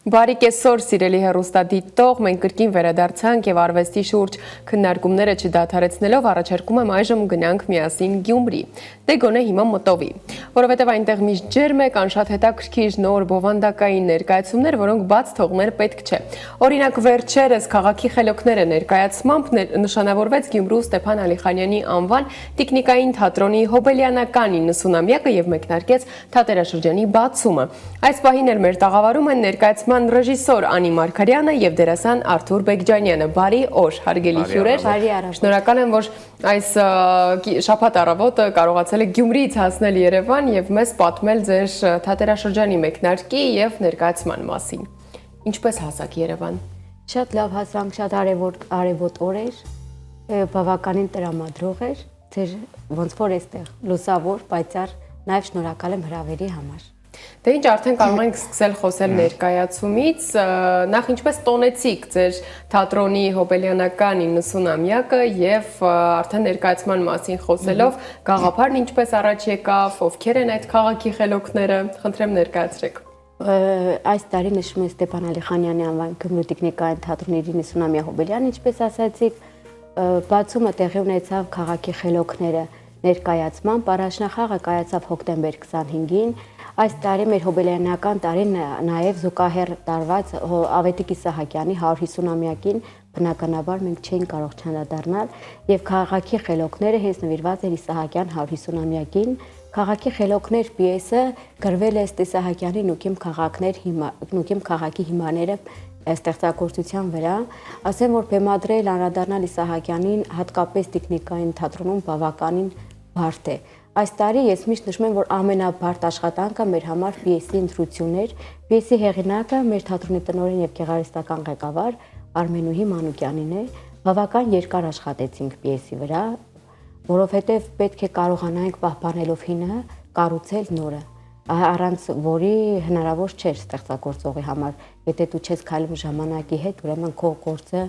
Բարի կեսօր, սիրելի հեռուստադիտող, մենք կրկին վերադարձանք եւ արվեստի շուրջ քննարկումները չդադարեցնելով առաջարկում եմ այժմ գնանք միասին Գյումրի։ Դե գոնե հիմա մտովի, որովհետեւ այնտեղ միշտ ջերմ է, կան շատ հետաքրքիր նոր բովանդակային ներկայացումներ, որոնք բաց թողնել պետք չէ։ Օրինակ վերջերս քաղաքի խելոքները ներկայացմամբ նշանավորվեց Գյումրու Ստեփան Ալիխանյանի անվան տիկնիկային թատրոնի հոբելյանական 90-ամյակը եւ մեկնարկեց թատերաշրջանի բացումը։ Այս պահին էլ մեր տաղավարում են ներկայացման ռեժիսոր Անի Մարգարյանը եւ դերասան Արթուր Բեկջանյանը։ Բարի օր, հարգելի հյուրեր։ Շնորհակալ եմ, որ այս շաբաթ առավոտը կարողացել եք Գյումրիից հասնել Երևան եւ մեզ պատմել ձեր թատերաշրջանի մեկնարկի եւ ներկայացման մասին։ Ինչպես հասաք Երևան։ Շատ լավ հասանք, շատ արևոտ օր էր, բավականին տրամադրող էր, ձեր ոնց որ էստեղ լուսավոր, պայծառ, նաեւ շնորհակալ եմ հրավերի համար։ Դե ինչ արդեն կարող ենք սկսել խոսել ներկայացումից, նախ ինչպես տոնեցիք ձեր թատրոնի հոբելյանական 90-ամյակը եւ արդեն ներկայացման մասին խոսելով գաղափարն ինչպես առաջ եկավ, ովքեր են այդ քաղաքի խելոքները, խնդրեմ ներկայացրեք։ Այս տարի նշում է Ստեփան Ալիխանյանի անվան Գյումրու տիկնիկային թատրոնի 90-ամյա հոբելյան, ինչպես ասացիք, բացումը տեղի ունեցավ քաղաքի խելոքները ներկայացման, առաջնախաղը կայացավ հոկտեմբեր 25-ին։ Այս տարի մեր հոբելյանական տարին նաև զուգահեռ տարված Ավետիք Իսահակյանի 150-ամյակին բնականաբար մենք չէինք կարող չանդրադառնալ եւ քաղաքի խելոքները հենց նվիրված էր Իսահակյան 150-ամյակին։ Քաղաքի խելոքներ պիեսը գրվել է Իսահակյանի Նուքիմ քաղաքի հիմաները ստեղծագործության վրա։ Ասեմ, որ բեմադրել անդրադառնալ Իսահակյանին հատկապես տիկնիկային թատրոնում բավականին բարդ է։ Այս տարի ես միշտ նշում եմ, որ ամենաբարդ աշխատանքը մեր համար պիեսի ընտրությունն էր։ Պիեսի հեղինակը մեր թատրոնի տնօրեն եւ գեղարվեստական ղեկավար Արմենուհի Մանուկյանին է։ Բավական երկար աշխատեցինք պիեսի վրա, որովհետեւ պետք է կարողանանք պահպանելով հինը կառուցել նորը, առանց որի հնարավոր չէր ստեղծագործողի համար։ Եթե դու չես քայլում ժամանակի հետ, ուրեմն քո գործը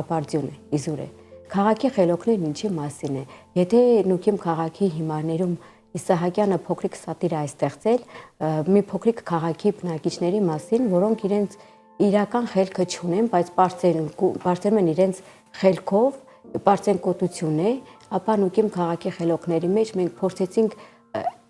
ապարդյուն է, իզուր է։ Քաղաքի խելոքներն ինչի մասին է։ Եթե Նուքիմ քաղաքի հիմարներում Իսահակյանը փոքրիկ սատիրա է ստեղծել մի փոքրիկ քաղաքի բնակիչների մասին, որոնք իրենց իրական խելքը չունեն, բայց բարձրանում են իրենց խելքով, բարձրանկոտություն է, ապա Նուքիմ քաղաքի խելոքների մեջ մենք փորձեցինք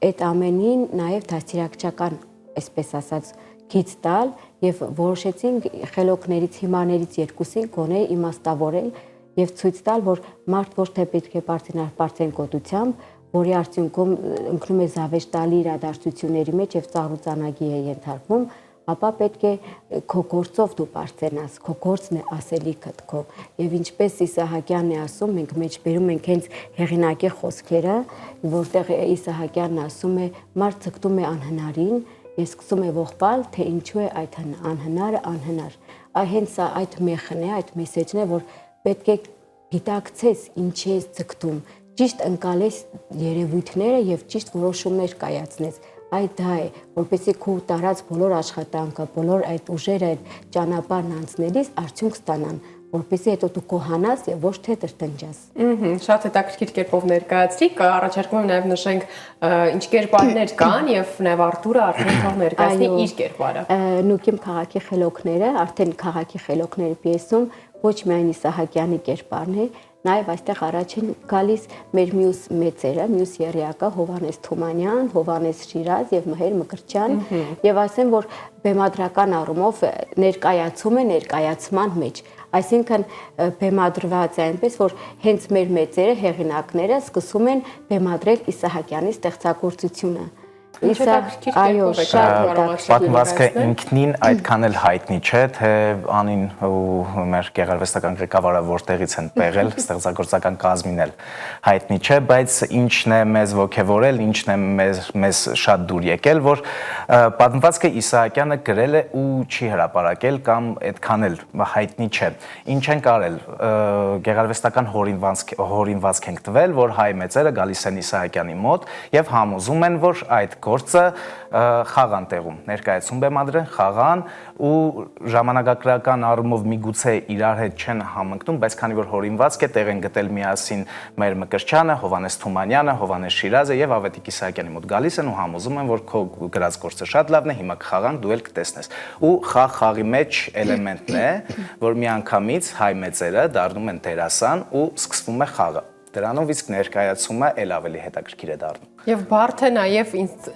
այդ ամենին նաև դաստիարակչական, այսպես ասած, գիծ տալ եւ որոշեցինք խելոքներից հիմարներից երկուսին գոնե իմաստավորել եւ ցույց տալ, որ մարդ ոչ թե պետք է բարձրանկոտությամբ, որի արդյունքում ընկնում է զավեշտալի իրադարձությունների մեջ եւ ծառուցանագի է ենթարկվում, ապա պետք է քո գործով դու բարձրանաս, քո գործն է ասելիքդ քո։ Եվ ինչպես Իսահակյանն է ասում, մենք մեջբերում ենք հենց հեղինակի խոսքերը, որտեղ Իսահակյանն ասում է՝ մարդ ձգտում է անհնարին եւ սկսում է ողբալ, թե ինչու է այդ անհնարը անհնար։ Հենց այդ մեխն է, այդ մեսեջն է, որ պետք է գիտակցես ինչի ես ձգտում, ճիշտ ընկալես երևույթները եւ ճիշտ որոշումներ կայացնես։ Այդ դա է, որպեսզի քո տարած բոլոր աշխատանքը, բոլոր այդ ուժերը, այդ ճանապարհն անցնելիս արդյունք ստանան, որպեսզի հետո դու կոհանաս եւ ոչ թե տրտնջաս։ Շատ հետաքրքիր կերպով ներկայացրիք, առաջարկում եմ նաեւ նշենք ինչ կերպարներ կան եւ նաեւ Արթուրը արդեն թող ներկայացնի իր կերպարը։ Նուքիմ քաղաքի խելոքները, արդեն քաղաքի խելոքների պիեսում ոչ միայն Իսահակյանի կերպարն է, նաև այստեղ առաջին գալիս մեր մյուս մեծերը, մյուս եռյակը Հովհաննես Թումանյան, Հովհաննես Շիրազ եւ Մհեր Մկրտչյան, եւ ասեմ, որ բեմադրական առումով ներկայացում է ներկայացման մեջ, այսինքն բեմադրված է այնպես, որ հենց մեր մեծերը, հեղինակները սկսում են բեմադրել Իսահակյանի ստեղծագործությունը։ Այո, շատ պատմվածքը ինքնին այդքան էլ հայտնի չէ, թե Անին ու մեր գեղարվեստական ղեկավարը որտեղից են պեղել, ստեղծագործական կազմին էլ հայտնի չէ, բայց ինչն է մեզ ոգևորել, ինչն է մեզ շատ դուր եկել, որ պատմվածքը Իսահակյանը գրել է ու չի հրապարակել կամ այդքան էլ հայտնի չէ։ Ինչ ենք արել, գեղարվեստական հորինվածք ենք տվել, որ հայ մեծերը գալիս են Իսահակյանի մոտ եւ համոզում են, որ այդ գործը խաղան տեղում, ներկայացում բեմադրեն, խաղան ու ժամանակագրական առումով միգուցե իրար հետ չեն համընկնում, բայց քանի որ հորինվածք է, տեղ են գտել միասին մեր Մկրտչյանը, Հովհաննես Թումանյանը, Հովհաննես Շիրազը եւ Ավետիք Իսահակյանի մոտ գալիս են ու համոզում են, որ քո գրած գործը շատ լավն է, հիմա կխաղանք, դու էլ կտեսնես։ Ու խաղի մեջ էլեմենտն է, որ միանգամից հայ մեծերը դառնում են դերասան ու սկսվում է խաղը։ Դրանով իսկ ներկայացումը էլ ավելի հետաքրքիր է դառնում։ Եվ բարդ է նաև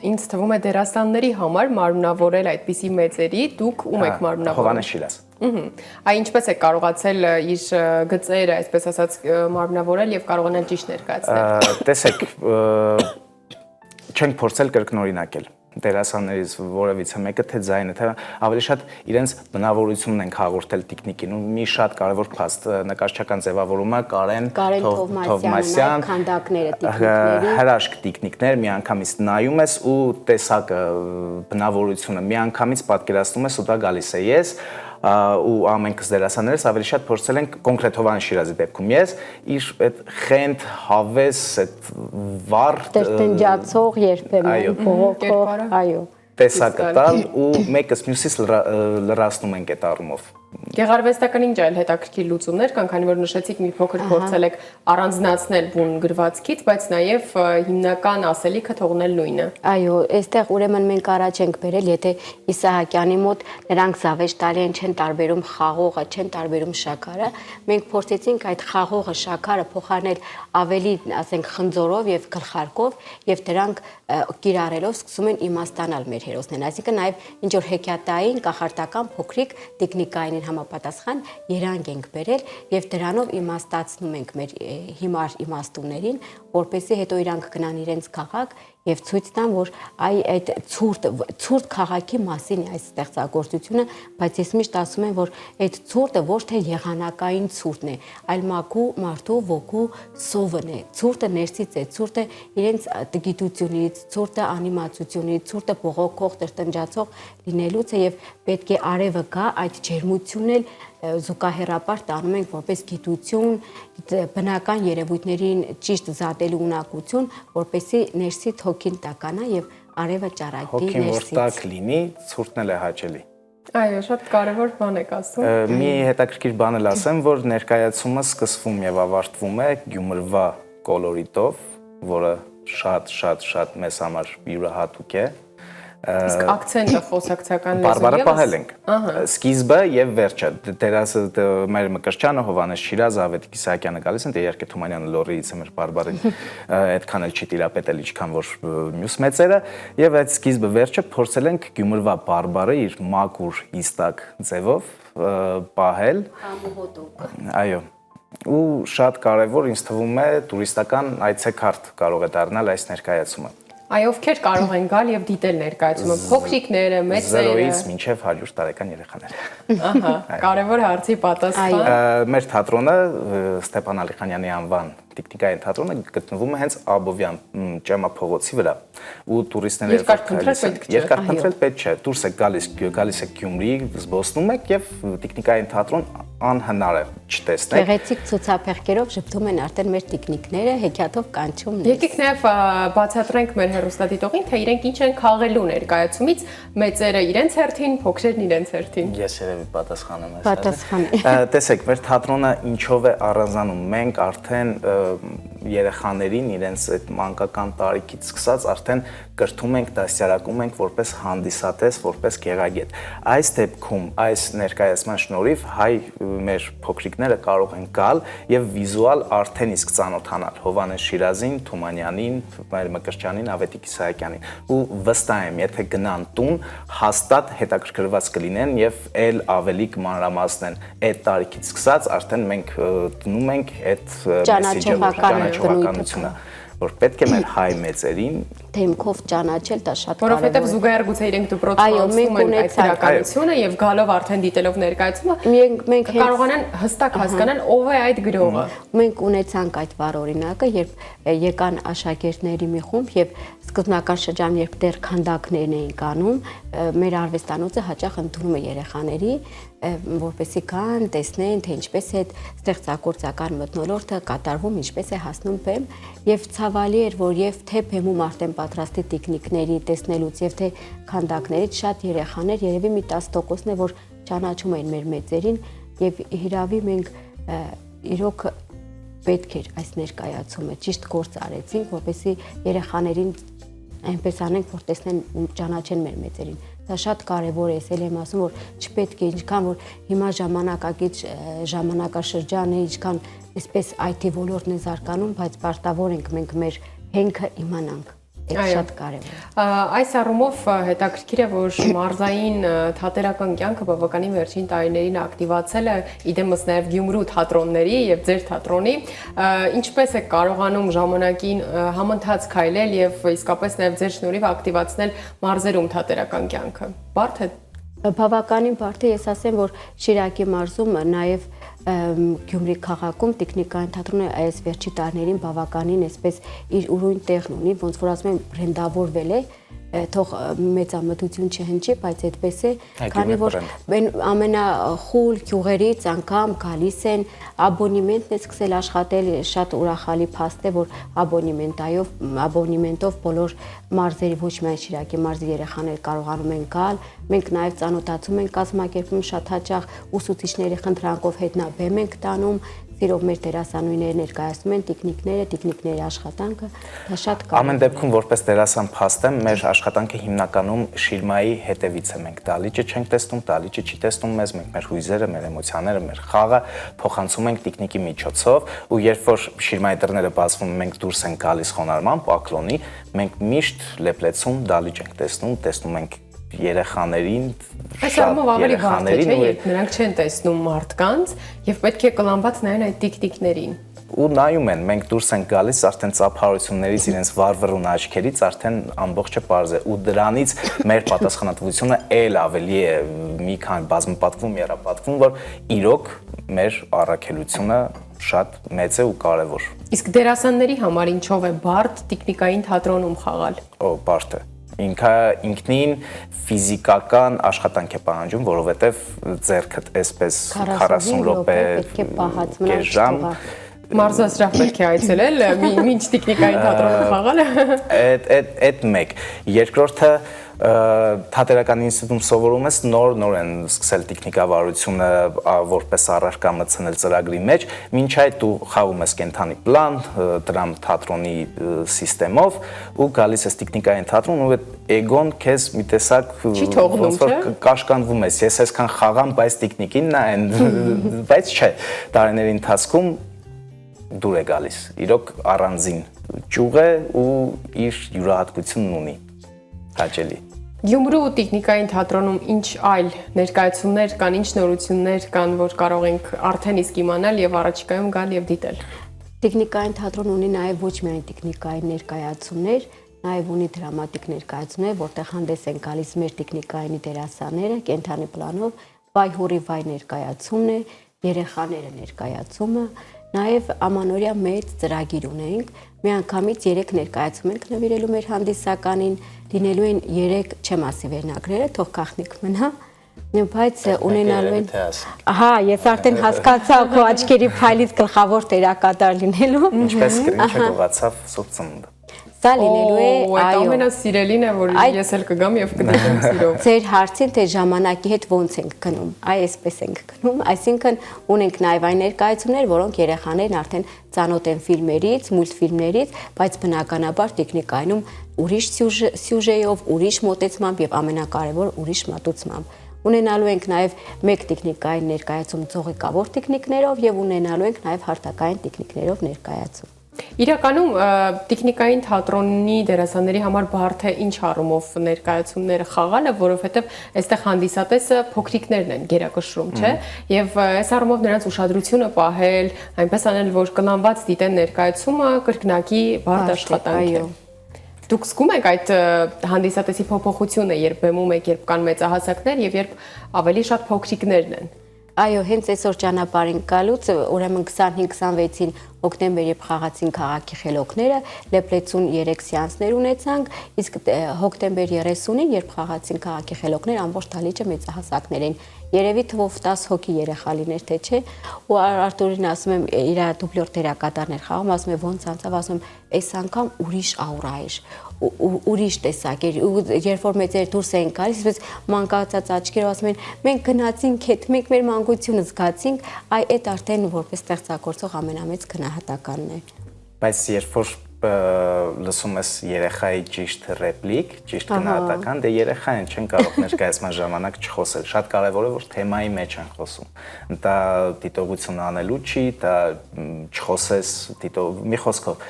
ինձ թվում է դերասանների համար մարմնավորել այդպիսի մեծերի, դուք ում եք մարմնավորել։ Հովհաննես Շիրազ։ Այ ինչպես է կարողացել իր գծերը, այսպես ասած, մարմնավորել եւ կարողանալ ճիշտ ներկայացնել։ Տեսեք, չենք փորձել կրկնօրինակել դերասաններից որևիցե մեկը թե ձայնը, թե ավելի շատ իրենց բնավորությունն են հաղորդել տիկնիկին ու մի շատ կարևոր փաստ նկարչական ձևավորումը Կարեն Թովմասյան, քանդակները տիկնիկների, հրաշք տիկնիկներ, միանգամից նայում ես ու տեսակը բնավորությունը միանգամից պատկերացնում ես ու դա գալիս է ես ու ամենքս դերասաններս ավելի շատ փորձել ենք կոնկրետ Հովհաննես Շիրազի դեպքում ես իր այդ խենթ հավես այդ վառ տնջացող երբեմն բողոքող, այո, տեսակը տալ ու մեկս մյուսից լրացնում ենք այդ առումով։ Գեղարվեստական ինչ այլ հետաքրքիր լուծումներ կան, քանի որ նշեցիք մի փոքր փորձել եք առանձնացնել բուն գրվածքից, բայց նաև հիմնական ասելիքը թողնել նույնը։ Այո, այստեղ ուրեմն մենք առաջ ենք բերել, եթե Իսահակյանի մոտ նրանք զավեշ տալի են չեն տարբերում խաղողը, չեն տարբերում շաքարը, մենք փորձեցինք այդ խաղողը, շաքարը փոխարինել ավելի, ասենք, խնձորով եւ գլխարկով եւ դրանք կիրառելով սկսում են իմաստանալ մեր հերոսներն, այսինքն նաև ինչ որ հեքիաթային, կախարդական փոքրիկ տեխնիկային համապատասխան երանգ ենք բերել եւ դրանով իմաստացնում ենք մեր հիմար իմաստուններին, որպեսզի հետո իրանք գնան իրենց քաղաք եւ ցույց տան, որ այդ ցուրտ քաղաքի մասին է այս ստեղծագործությունը, բայց ես միշտ ասում եմ, որ այդ ցուրտը ոչ թե եղանակային ցուրտն է, այլ մաքու մարդու ոգու սովն է։ Ցուրտը ներսից է, ցուրտը իրենց տգիտությունից, ցուրտը անիմացությունից, ցուրտը բողոքող, տրտնջացող լինելուց է եւ պետք է արևը գա այդ ջերմությունն էլ զուգահեռապար տանում ենք որպես գիտություն, բնական երևույթներին ճիշտ զատելու ունակություն, որպեսզի ներսից հոգին տականա եւ արևը ճառագի ներսից։ Հոգին որ տաք լինի, ցուրտն էլ է հաճելի։ Այո, շատ կարևոր բան եք ասում։ Մի հետաքրքիր բան էլ ասեմ, որ ներկայացումը սկսվում եւ ավարտվում է Գյումրվա կոլորիտով, որը շատ մեզ համար յուրահատուկ է։ Իսկ ակցենտը խոսակցական լեզու Բարբարը պահել ենք։ Սկիզբը եւ վերջը։ Դերասը մեր Մկրտչյանը, Հովհաննես Շիրազը, Ավետիք Իսահակյանը գալիս են, դե իհարկե Թումանյանը լորիից է մեր Բարբարին այդքան էլ չի տիրապետել, ինչքան որ մյուս մեծերը, եւ այդ սկիզբը վերջը փորձել ենք Գյումրվա Բարբարը իր մակուր իստակ ձևով պահել։ Այո։ Ու շատ կարևոր ինձ թվում է տուրիստական այցեքարտ կարող է դառնալ այս ներկայացումը։ Այ ովքեր կարող են գալ եւ դիտել ներկայացումը, փոքրիկները, մեծերը, 0-ից մինչև 100 տարեկան երեխաները։ Ահա, կարևոր հարցի պատասխան։ Մեր թատրոնը Ստեփան Ալիխանյանի անվան տեխնիկային թատրոնը գտնվում է հենց Աբովյան ճեմափողոցի վրա ու տուրիստները երկար փնտրել պետք չէ, դուրս եք գալիս եք Գյումրի, զբոսնում եք եւ տեխնիկային թատրոն անհնար է չտեսնել։ Գեղեցիկ ցուցափեղկերով շփթում են արդեն մեր տեխնիկները, հեքիաթով կանչում։ Եկեք նաեւ բացատրենք մեր հեռուստադիտողին, թե իրենք ինչ են խաղելու ներկայացումից, մեծերը իրենց հերթին, փոքրերն իրենց հերթին։ Ես երևի պատասխանեմ այս։ Պատասխանի։ Տեսեք, մեր թատրոնը ինչով է առանձնանում։ Մենք արդեն երեխաներին իրենց այդ մանկական տարիքից սկսած արդեն կրթում ենք, դասյարակում ենք որպես հանդիսատես, որպես գեղագետ։ Այս դեպքում, այս ներկայացման շնորհիվ հայ մեր փոքրիկները կարող են գալ եւ վիզուալ արդեն իսկ ծանոթանալ Հովհաննես Շիրազին, Թումանյանին, մեր Մկրտչյանին, Ավետիք Իսահակյանին։ Ու վստահ եմ, եթե գնան տուն, հաստատ հետաքրքրված կլինեն եւ ել ավելի կմանրամասնեն այդ տարիքից սկսած արդեն մենք դնում ենք այդ ճանաչողականությունը, որ պետք է մեր հայ մեծերին դեմքով ճանաչել, դա շատ կարևոր է։ Որովհետև զուգահեռ գուցե իրենք դպրոցում անցնում են այդ իրականությունը եւ գալով արդեն դիտելով ներկայացումը մենք կարողանան հստակ հասկանալ ով է այդ գրողը։ Մենք ունեցանք այդ վառ օրինակը, երբ եկան աշակերտների մի խումբ եւ սկզբնական շրջանում, երբ դեռ քանդակներն էին կանում, մեր արվեստանոցը հաճախ ընդունում է երեխաների, որպեսզի կան, տեսնեն, թե ինչպես է ստեղծագործական մթնոլորտը կատարվում, ինչպես է հասնում բեմ, եւ ցավ ցավալի էր, որ եւ թե բեմում արդեն պատրաստի տեխնիկների տեսնելուց եւ թե քանդակներից շատ երեխաներ, երևի մի 10%-ն է, որ ճանաչում էին մեր մեծերին եւ հիրավի մենք իրոք պետք էր այս ներկայացումը ճիշտ գործ արեցինք, որպեսզի երեխաներին այնպես անենք, որ տեսնեն ու ճանաչեն մեր մեծերին։ Դա շատ կարևոր է, ել եմ ասում, որ չպետք է ինչքան որ հիմա ժամանակակից ժամանակաշրջան է, ինչքան այսպես IT ոլորտն է զարգանում, բայց պարտավոր ենք մենք մեր հենքը իմանանք։ Դա շատ կարևոր է։ Այս առումով հետաքրքիր է, որ մարզային թատերական կյանքը բավականին վերջին տարիներին ակտիվացել է, իդեմս նաև Գյումրու թատրոնների եւ ձեր թատրոնի, ինչպես է կարողանում ժամանակին համընթաց քայլել եւ իսկապես նաև ձեր շնորհիվ ակտիվացնել մարզերում թատերական կյանքը։ Բարդ է։ Բավականին բարդ է, ես ասեմ, որ Շիրակի մարզում նաև Գյումրի քաղաքում տեխնիկային թատրոնը այս վերջի տարիներին բավականին այսպես իր ուրույն տեղն ունի, ոնց որ ասում են բրենդավորվել է, թող մեծամտություն չհնչի, բայց այդպես է, քանի որ ամենախուլ գյուղերից անգամ գալիս են, աբոնեմենտն է սկսել աշխատել, շատ ուրախալի փաստ է, որ աբոնեմենտով բոլոր մարզերի, ոչ միայն Շիրակի մարզի երեխաներ կարողանում են գալ, մենք նաև ծանոթացում ենք կազմակերպում շատ հաճախ ուսուցիչների խնդրանքով հետնաբեմ ենք տանում, Սիրով մեր դերասանուհիները ներկայացնում են տեխնիկների աշխատանքը, դա շատ կարևոր է։ Ամեն դեպքում որպես դերասան փաստեմ, մեր աշխատանքը հիմնականում շիրմայի հետևից է, մենք դալիճը չենք տեսնում, դալիճը չի տեսնում մեզ, մենք մեր հույզերը, մեր էմոցիաները, մեր խաղը փոխանցում ենք տեխնիկի միջոցով, ու երբ որ շիրմայի դռները բացվում, մենք դուրս ենք գալիս խոնարհման, պակլոնի, մենք միշտ լեփլեցում դալիճ ենք տեսնում ենք երեխաներին, այս առումով ավելի բարդ է, չէ՞, երբ նրանք չեն տեսնում մարդկանց եւ պետք է կլանված նայեն այդ տիկտիկներին։ Ու նայում են, մենք դուրս ենք գալիս արդեն ծափարություններից իրենց վառվռուն աչքերից արդեն ամբողջը պարզ է, ու դրանից մեր պատասխանատվությունը ել ավելի է մի քանի բազմապատկվում, եռապատկվում, որ իրոք մեր առաքելությունը շատ մեծ է ու կարևոր։ Իսկ դերասանների համար ինչով է բարդ տեխնիկային թատրոնում խաղալ։ Բարդ է։ Ինքը ինքնին ֆիզիկական աշխատանք է պահանջում, որովհետև ձեռքդ այսպես 40 րոպե պետք է պահած մնալ Մարզասրահ պետք է այցելել, մինչ տեխնիկային թատրոնում խաղալը։ Այդ մեկ։ Երկրորդը թատերական ինստիտուտում սովորում ես նոր են սկսել տեխնիկավարությունը որպես առարկա մտցնել ծրագրի մեջ, մինչ այդ դու խաղում ես կենթանի պլան, դրամ թատրոնի սիստեմով ու գալիս ես տեխնիկային թատրոն ու այդ էգոն քեզ մի տեսակ ոնց որ կաշկանդվում ես, ես այսքան խաղամ, բայց տեխնիկին նայեն, բայց չէ, տարիների ընթացքում դուր է գալիս, իրոք առանձին ճյուղ է ու իր յուրահատկությունն ունի, հաճելի։ Գյումրու տեխնիկային թատրոնում ինչ այլ ներկայացումներ կան, ինչ նորություններ կան, որ կարող ենք արդեն իսկ իմանալ եւ առաջիկայում գալ եւ դիտել։ Տեխնիկային թատրոնը ունի նաեւ ոչ միայն տեխնիկային ներկայացումներ, նաեւ ունի դրամատիկ ներկայացումներ, որտեղ հանդես են գալիս մեր տեխնիկայինի դերասանները, կենթանի պլանով, վայ հորի վայ ներկայացումն է, երեխաները ներկայացումը, նաեւ ամանորյա մեծ ծրագիր ունենք, միանգամից 3 ներկայացում ենք նվիրելու մեր հանդիսականին, լինելու են 3 չեմ ասի վերնագրերը, թող գախնիկ մնա, բայց ունենալու են Ահա, ես արդեն հասկացա քո աչքերի փայլից գլխավոր դերակատար լինելու։ Ինչպես գրինչը գողացավ Սուրբ Ծնունդը։ Սա լինելու է, այո, ամենասիրելին է, որ ես էլ կգամ եւ կդիտեմ սիրով։ Ձեր հարցին թե ժամանակի հետ ոնց ենք գնում, այսպես ենք գնում, այսինքն ունենք նաեւ այն ներկայացումներ, որոնք երեխաներն արդեն ծանոթ են ֆիլմերից, մուլտֆիլմերից, բայց բնականաբար տեխնիկայինում ուրիշ սյուժեով, ուրիշ մոտեցմամբ եւ ամենակարևոր ուրիշ մատուցմամբ։ Ունենալու ենք նաեւ մեկ տեխնիկային ներկայացում ծողիկավոր տեխնիկներով եւ ունենալու ենք նաեւ հարթակային տեխնիկներով ներկայացում։ Իրականում տեխնիկային թատրոնի դերասանների համար բարդ է ինչ առումով ներկայացումները խաղալը, որովհետև այստեղ հանդիսատեսը փոքրիկներն են գերակշռում, չէ՞։ Եվ այս առումով նրանց ուշադրությունը պահել, այնպես անել, որ կլանված դիտեն ներկայացումը կրկնակի բարդ աշխատանք է։ Դուք զգում եք այդ հանդիսատեսի փոփոխությունը, երբ բեմում եք, երբ կան մեծահասակներ եւ երբ ավելի շատ փոքրիկներն են։ Այո, հենց այսօր ճանապարհին գալուց, ուրեմն 25-26-ին հոկտեմբեր երբ խաղացին քաղաքի խելոքները, լեփլեցուն 3 սեանսներ ունեցանք, իսկ հոկտեմբեր 30-ին երբ խաղացին քաղաքի խելոքները, ամբողջ դահլիճը մեծահասակներ էին։ Երևի թվով 10 հոգի երեխա լիներ, թե չէ, ու Արտուրին ասում եմ, իր դուբլոր դերակատարներ խաղում, ասում եմ ոնց անցավ, ասում եմ, այս անգամ ուրիշ աուրա էր, ուրիշ տեսակ էր, ու երբ որ մեծեր դուրս էին գալիս, այսպես մանկացած աչքերով ասում են, մենք գնացինք հետ, մենք մեր մանկությունը զգացինք, այդ արդեն որպես ստեղծագործող ամենամեծ գնահատականն է։ Բայց երբ որ լսում ես երեխայի ճիշտ ռեպլիկ, ճիշտ գնահատական, դե երեխային չեն կարող ներկայացման ժամանակ չխոսել։ Շատ կարևոր է, որ թեմայի մեջ են խոսում։ Դա դիտողություն անելու չի, դա չխոսես մի խոսքով։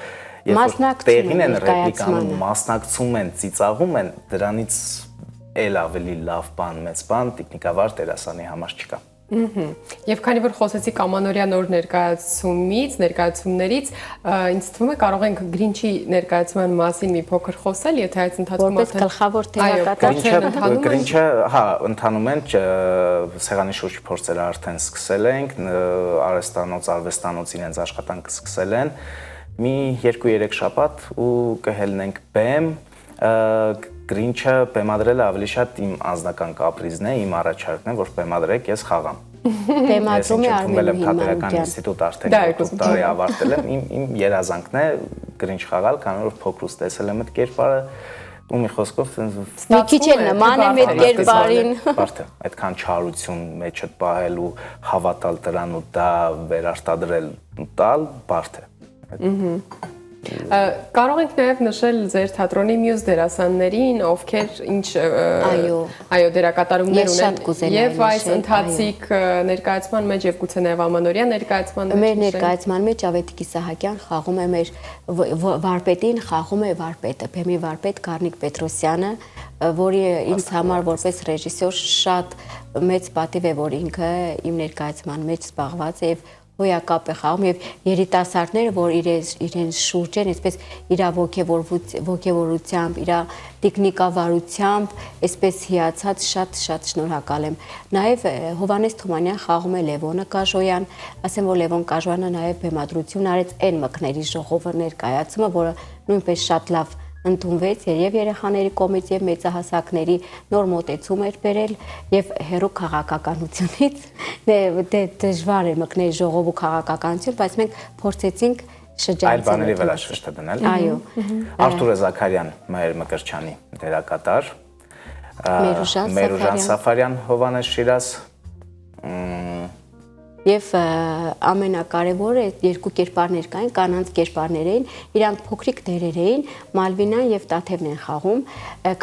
Երբ որ տեղին են ռեպլիկ անում, մասնակցում են, ծիծաղում են, դրանից էլ ավելի լավ բան, մեծ բան տեխնիկավար դերասանի համար չկա։ Եվ քանի որ խոսեցիք ամանորյա նոր ներկայացումներից, ինձ թվում է կարող ենք Գրինչի ներկայացման մասին մի փոքր խոսել, եթե այդ ընթացքում որպես գլխավոր դերակատար Գրինչը, հա, ընթանում են սեղանի շուրջ փորձերը արդեն սկսել ենք, արհեստանոց, արվեստանոց իրենց աշխատանքը սկսել են, մի 2-3 շաբաթ ու կհելնենք բեմ, Գրինչը բեմադրելը ավելի շատ իմ անձնական կապրիզն է, իմ առաջարկն է, որ բեմադրեք, ես խաղամ։ Բեմադրում է Արմեն Թատերական ինստիտուտ արդեն 8 տարի ավարտել եմ, իմ երազանքն է Գրինչ խաղալ, քանի որ փոքրուց տեսել եմ այդ կերպարը, ու մի խոսքով մի քիչ էլ նման է այդ կերպարին։ Բարդ է, այդքան չարություն մեջը պահել ու հավատալ դրան ու դա վերարտադրել ու տալ, բարդ է։ Կարող ենք նաև նշել ձեր թատրոնի մյուս դերասաններին, ովքեր ինչ դերակատարումներ ունեն եւ այս ընթացիկ ներկայացման մեջ եւ գուցե նաև ամանորյա ներկայացման մեջ։ Մեր ներկայացման մեջ Ավետիք Իսահակյան խաղում է մեր վարպետին, խաղում է վարպետը, բեմի վարպետ Գառնիկ Պետրոսյանը, որի ինձ համար որպես ռեժիսոր շատ մեծ պատիվ է, որ ինքը իմ ներկայացման մեջ զբաղված է եւ հոյակապ է խաղում եւ երիտասարդները, որ իրենց շուրջ են, այսպես իր ոգևորությամբ, իր տեխնիկավարությամբ, այսպես հիացած շատ շնորհակալ եմ։ Նաեւ Հովհաննես Թումանյան խաղում է Լևոնը Կաժոյան, ասեմ, որ Լևոն Կաժոյանը նաեւ բեմադրություն արեց N մկների ժողովը ներկայացումը, որը նույնպես շատ լավ ընդունվեց եւ երեխաների կողմից եւ մեծահասակների նոր մոտեցում էր բերել եւ հերո քաղաքականությունից դժվար է մկնել ժողովու քաղաքականություն, բայց մենք փորձեցինք շրջանցել այլ բաների վրա շեշտը դնել։ Այո։ Արտուր Զաքարյան, Մայր Մկրտչյանի դերակատար, Մերուժան Սաֆարյան, Հովհաննես Շիրազ, Եվ ամենակարևորը երկու կերպարներ կային, կանանց կերպարներ էին, իրանք փոքրիկ դերեր էին, Մալվինան եւ Տաթևն են խաղում,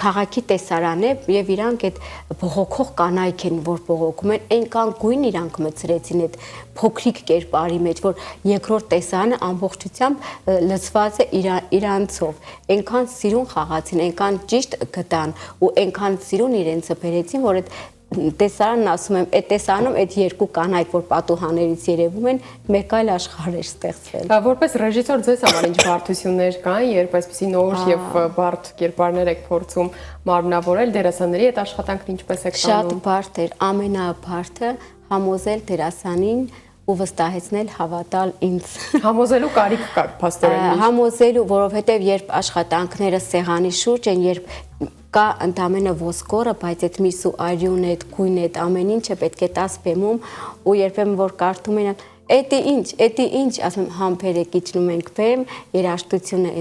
քաղաքի տեսարան է եւ իրանք այդ բողոքող կանայք են, որ բողոքում են, այնքան գույն իրանք մցրեցին այդ փոքրիկ կերպարի մեջ, որ երկրորդ տեսարանը ամբողջությամբ լցված է իրանցով, այնքան սիրուն խաղացին, այնքան ճիշտ գտան ու այնքան սիրուն իրենցը բերեցին, որ այդ տեսարանն ասում եմ, այդ տեսարանում այդ երկու կանայք, որ պատուհաններից երևում են, մեկ այլ աշխարհ էր ստեղծվել։ Որպես ռեժիսոր ձեզ համար ինչ բարդություններ կան, երբ այսպեսի նոր եւ բարդ կերպարներ եք փորձում մարմնավորել, դերասանների այդ աշխատանքն ինչպես եք Շատ բարդ էր, ամենաբարդը համոզել դերասանին ու վստահեցնել հավատալ ինձ։ Համոզելու կարիք կա փաստորեն։ Համոզելու, որովհետև երբ աշխատանքները սեղանի շուրջ են, երբ կա ընդամենը ոսկորը, բայց այդ միս ու արյուն է, գույն է, ամեն ինչը պետք է տաս բեմում ու երբեմն որ կարդում են Էդի ինչ, ասում եմ, համբեր եք իջնում ենք բեմ, երաժշտությունը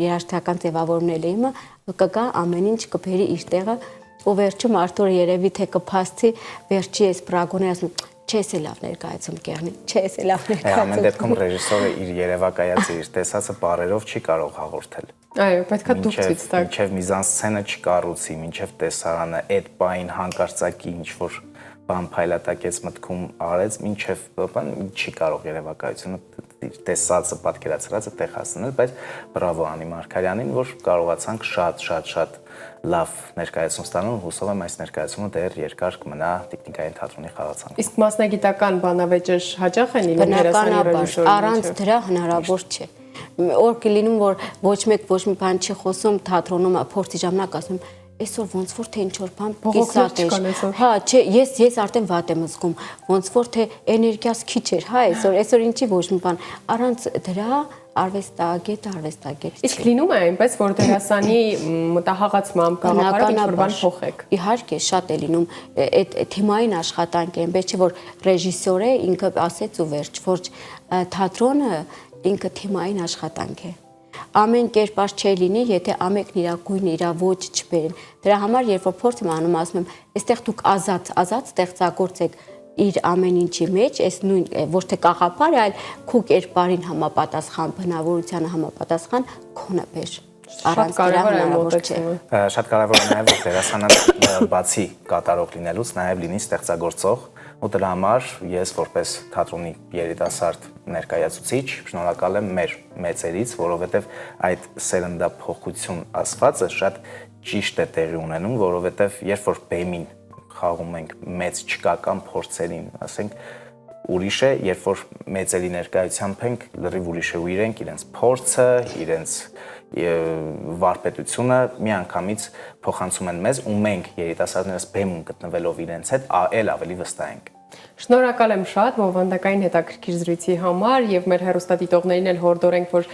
երաժշտական ձևավորումն է իմը, կգա ամեն ինչ կբերի իր տեղը ու վերջում Արտուրը երևի թե կփաստի, վերջի էս պրագոներ ասում չես է լավ ներկայացում կեղնի, չես է լավ ներկայացում։ Ամեն դեպքում ռեժիսորը իր երևակայածը, իր տեսածը բառերով չի կարող հաղորդել։ Այո, պետք է դուք ցույց տաք։ Մինչև միզանսցենը չկառուցի, մինչև տեսարանը այդ բային հանկարծակի ինչ որ բան փայլատակեց մտքում արեց, մինչև բան չի կարող երևակայությունը տեսածը պատկերացրածը տեղ հասնել, բայց բրավո Անի Մարգարյանին, որ կարողացանք շատ լավ ներկայացում ստանալ, հուսով եմ այս ներկայացումը դեռ երկար կմնա տեխնիկային թատրոնի խաղացանկում։ Իսկ մասնագիտական բանավեճեր հաճախ են լինում դերասանի ռեժիսորի։ Առանց դրա հնարավոր չէ։ Օր կլինում, որ ոչ մի բան չի խոսում թատրոնում, փորձի ժամանակ ասում այսօր ոնց որ թե ինչ որ բան Բողոքներ կիսատ է։ չկան այսօր։ Հա, չէ, ես արդեն վատ եմ զգում, ոնց որ թե էներգիաս քիչ էր, հա, այսօր ինչի ոչ մի բան, առանց դրա արվեստագետ։ Իսկ լինում է այնպես, որ դերասանի մտահղացմամբ գաղափարով ինչ-որ բան փոխեք։ Իհարկե, շատ է լինում, այդ թիմային աշխատանք է, այնպես չէ որ ռեժիսորը ինքը ասեց ու վերջ, որ թատրոնը ինքը թիմային աշխատանք է։ Ամեն կերպար չի լինի, եթե ամենքն իր գույնը, իր ոճը չբերեն։ Դրա համար երբ որ փորձ եմ անում, ասում եմ, այստեղ դուք ազատ ստեղծագործեք իր ամեն ինչի մեջ, այս նույն ոչ թե կաղապար, այլ քո կերպարին համապատասխան, բնավորությանը համապատասխան քոնը բեր։ Շատ կարևոր է մոտեցումը։ Շատ կարևոր է նաև որ դերասանը բացի կատարող լինելուց նաև լինի ստեղծագործող, ու դրա համար ես որպես թատրոնի երիտասարդ ներկայացուցիչ շնորհակալ եմ մեր մեծերից, որովհետև այդ սերնդափոխություն ասվածը շատ ճիշտ է տեղի ունենում, որովհետև երբ որ բեմին խաղում ենք մեծ չկական փորձերին, ասենք ուրիշ է, երբ որ մեծերի ներկայությամբ ենք, լրիվ ուրիշ է ու իրենց փորձը, իրենց վարպետությունը միանգամից փոխանցում են մեզ ու մենք երիտասարդներս բեմում գտնվելով իրենց հետ այլ ավելի վստահ ենք։ Շնորհակալ եմ շատ բովանդակային հետաքրքիր զրույցի համար եւ մեր հեռուստադիտողներին էլ հորդորենք, որ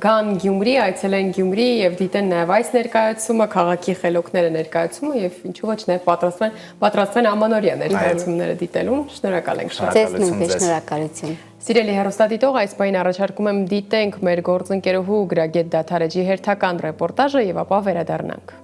գան Գյումրի, այցելեն Գյումրի եւ դիտեն նաեւ այս ներկայացումը, քաղաքի խելոքները ներկայացումը եւ ինչու ոչ նաեւ պատրաստվեն ամանորյա ներկայացումները դիտելուն։ Շնորհակալ ենք շատ։ Ձեզ նույնպես շնորհակալություն։ Սիրելի հեռուստադիտող, այս պահին առաջարկում եմ դիտենք մեր գործընկերուհու Գրագետ Դաթարեջի հերթական ռեպորտաժը եւ ապա վերադառնանք։